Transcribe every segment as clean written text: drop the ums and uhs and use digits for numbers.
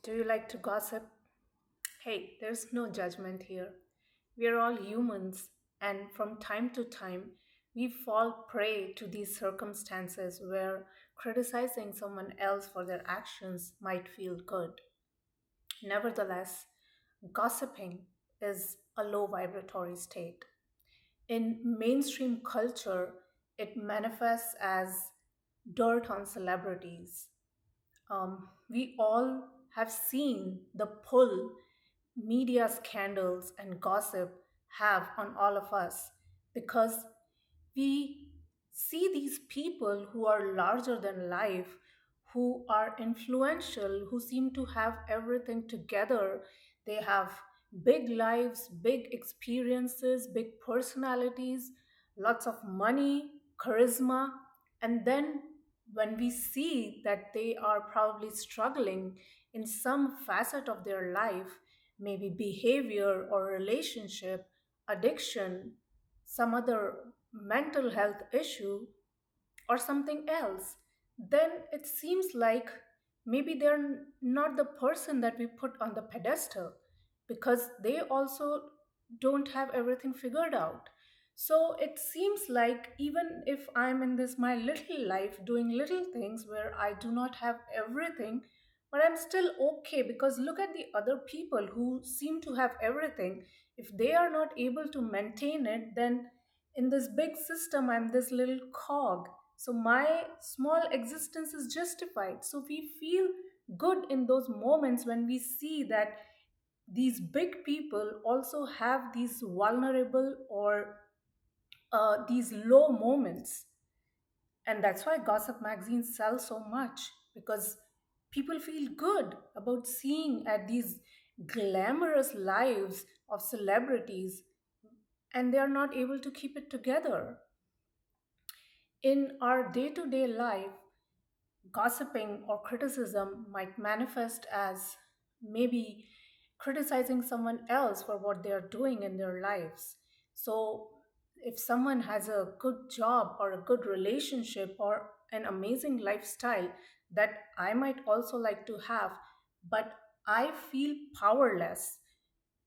Do you like to gossip? Hey, there's no judgment here. We are all humans, and from time to time, we fall prey to these circumstances where criticizing someone else for their actions might feel good. Nevertheless, gossiping is a low vibratory state. In mainstream culture, it manifests as dirt on celebrities. We all have seen the pull media scandals and gossip have on all of us because we see these people who are larger than life, who are influential, who seem to have everything together. They have big lives, big experiences, big personalities, lots of money, charisma. And then when we see that they are probably struggling in some facet of their life, maybe behavior or relationship, addiction, some other mental health issue, or something else, then it seems like maybe they're not the person that we put on the pedestal because they also don't have everything figured out. So it seems like even if I'm in this my little life doing little things where I do not have everything, but I'm still okay because look at the other people who seem to have everything. If they are not able to maintain it, then in this big system, I'm this little cog. So my small existence is justified. So we feel good in those moments when we see that these big people also have these vulnerable or these low moments. And that's why gossip magazines sell so much because people feel good about seeing at these glamorous lives of celebrities and they are not able to keep it together. In our day to day life, gossiping or criticism might manifest as maybe criticizing someone else for what they are doing in their lives. So, if someone has a good job or a good relationship or an amazing lifestyle that I might also like to have, but I feel powerless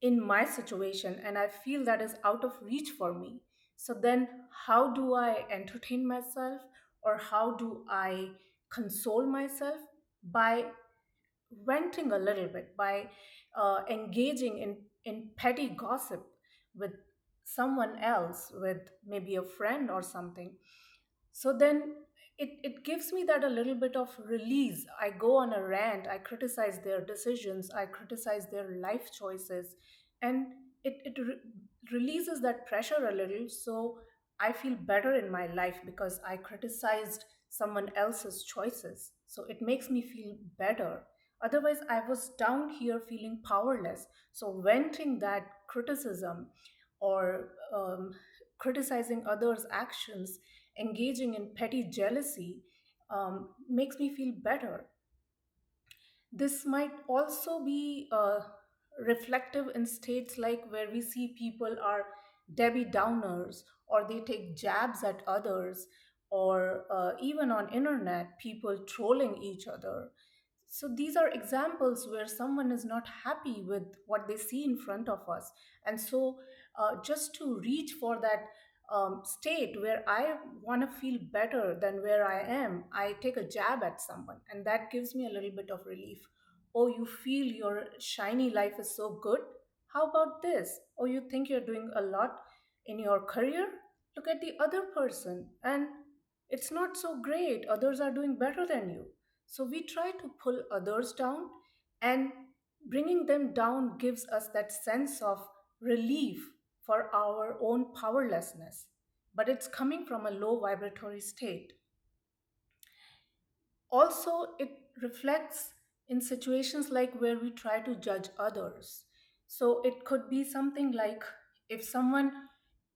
in my situation and I feel that is out of reach for me. So then, how do I entertain myself or how do I console myself? By venting a little bit, by engaging in petty gossip with someone else, with maybe a friend or something. So then it gives me that a little bit of release. I go on a rant, I criticize their decisions, I criticize their life choices, and it releases that pressure a little. So I feel better in my life because I criticized someone else's choices. So it makes me feel better. Otherwise, I was down here feeling powerless. So venting that criticism or criticizing others' actions, engaging in petty jealousy, makes me feel better. This might also be reflective in states like where we see people are Debbie Downers or they take jabs at others or even on internet people trolling each other. So these are examples where someone is not happy with what they see in front of us. And so just to reach for that state where I want to feel better than where I am, I take a jab at someone, and that gives me a little bit of relief. Oh, you feel your shiny life is so good? How about this? Oh, you think you're doing a lot in your career? Look at the other person, and it's not so great. Others are doing better than you. So we try to pull others down, and bringing them down gives us that sense of relief for our own powerlessness. But it's coming from a low vibratory state. Also, it reflects in situations like where we try to judge others. So it could be something like if someone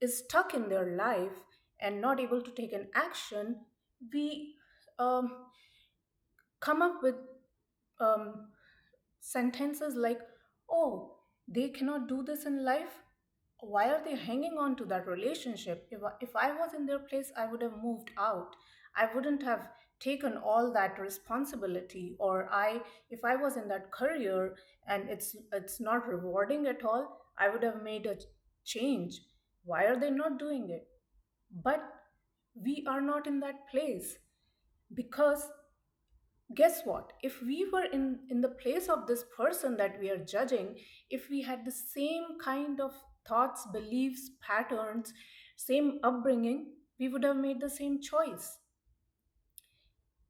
is stuck in their life and not able to take an action, we um, come up with um, sentences like, oh, they cannot do this in life. Why are they hanging on to that relationship? If I was in their place, I would have moved out. I wouldn't have taken all that responsibility, or I if I was in that career and it's not rewarding at all, I would have made a change. Why are they not doing it? But we are not in that place, because guess what, if we were in the place of this person that we are judging, if we had the same kind of thoughts, beliefs, patterns, same upbringing, we would have made the same choice.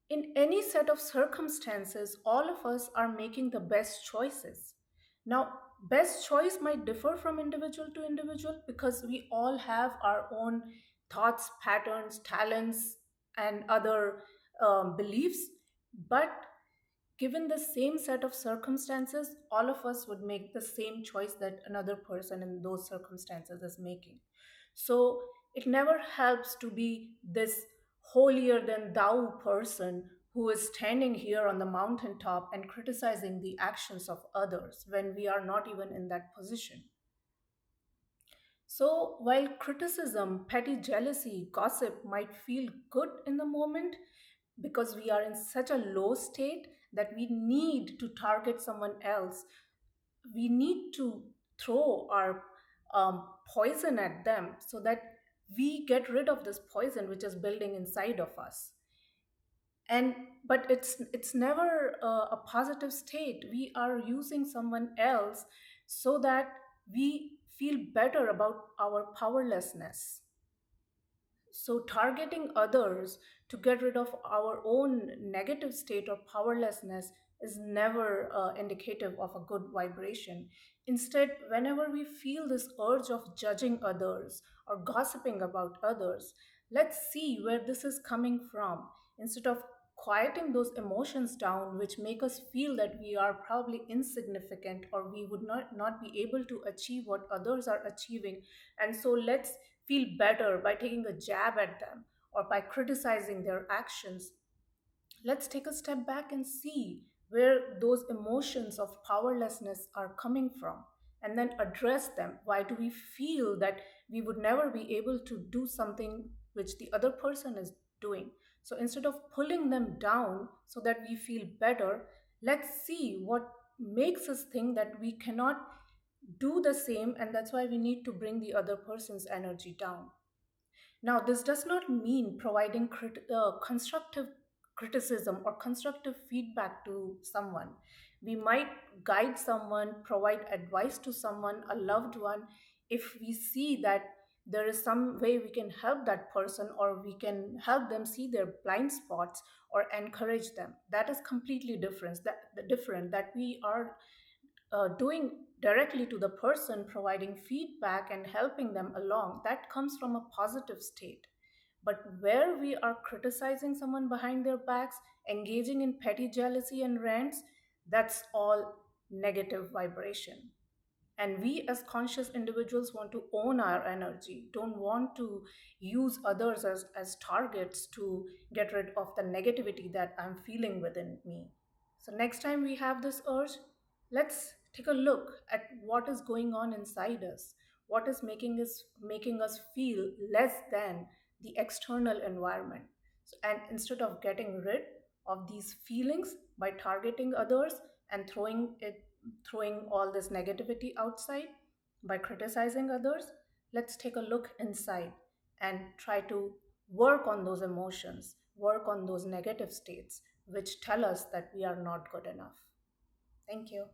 In any set of circumstances, all of us are making the best choices. Now, best choice might differ from individual to individual, because we all have our own thoughts, patterns, talents, and other beliefs. But given the same set of circumstances, all of us would make the same choice that another person in those circumstances is making. So it never helps to be this holier than thou person who is standing here on the mountaintop and criticizing the actions of others when we are not even in that position. So, while criticism, petty jealousy, gossip might feel good in the moment, because we are in such a low state that we need to target someone else, we need to throw our poison at them so that we get rid of this poison which is building inside of us. And but it's never a positive state. We are using someone else so that we feel better about our powerlessness. So, targeting others to get rid of our own negative state or powerlessness is never indicative of a good vibration. Instead, whenever we feel this urge of judging others or gossiping about others, let's see where this is coming from. Instead of quieting those emotions down, which make us feel that we are probably insignificant or we would not be able to achieve what others are achieving. And so, let's feel better by taking a jab at them or by criticizing their actions. Let's take a step back and see where those emotions of powerlessness are coming from, and then address them. Why do we feel that we would never be able to do something which the other person is doing? So instead of pulling them down so that we feel better, let's see what makes us think that we cannot do the same, and that's why we need to bring the other person's energy down. Now, this does not mean providing constructive criticism or constructive feedback to someone. We might guide someone, provide advice to someone, a loved one, if we see that there is some way we can help that person, or we can help them see their blind spots or encourage them. That is completely different. That we are doing directly to the person, providing feedback and helping them along, that comes from a positive state. But where we are criticizing someone behind their backs, engaging in petty jealousy and rants, that's all negative vibration. And we as conscious individuals want to own our energy, don't want to use others as targets to get rid of the negativity that I'm feeling within me. So next time we have this urge, let's take a look at what is going on inside us, what is making us feel less than the external environment. So, and instead of getting rid of these feelings by targeting others and throwing all this negativity outside by criticizing others, let's take a look inside and try to work on those emotions, work on those negative states which tell us that we are not good enough. Thank you.